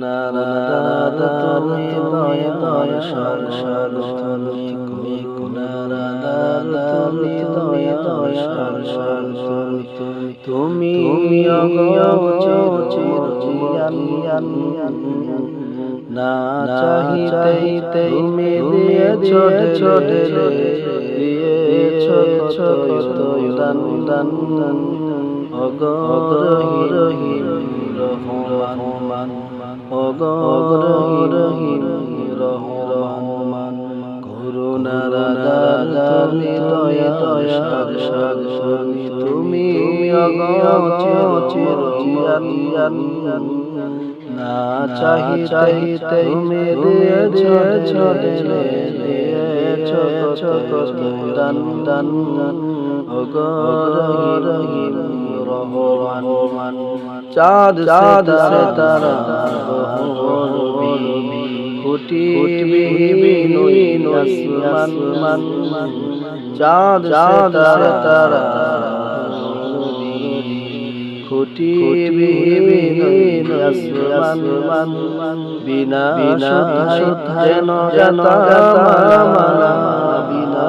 গুনারাদার তুমি দয়ার সাগর তুমি গুনারাদার তুমি দয়ার সাগর তুমি চিরচিরান না চাহিতে তুমি দিয়েছো কত দান রহিম রহমান রহিম রহমান করুণার তুমি দয়ার সাগর তুমি চিরচিরান না চাহিতে তুমি দিয়েছো কত দান রহিম রহমান চাঁদ সিতারা কোটি বিহীন আসমান চাঁদ সিতারা কোটি বিহীন আসমান বিনা যেন মালা বিনা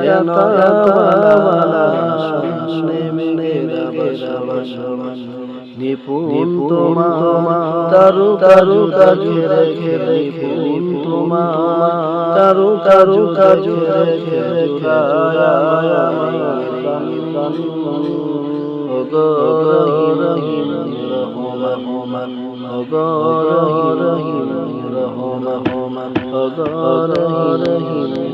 যেন মালা নিপুণ তোমা তারু ঘেরে নিপুণ তোমা তারু ঘেরে রহিম রহমান রহিম রহমান রহিম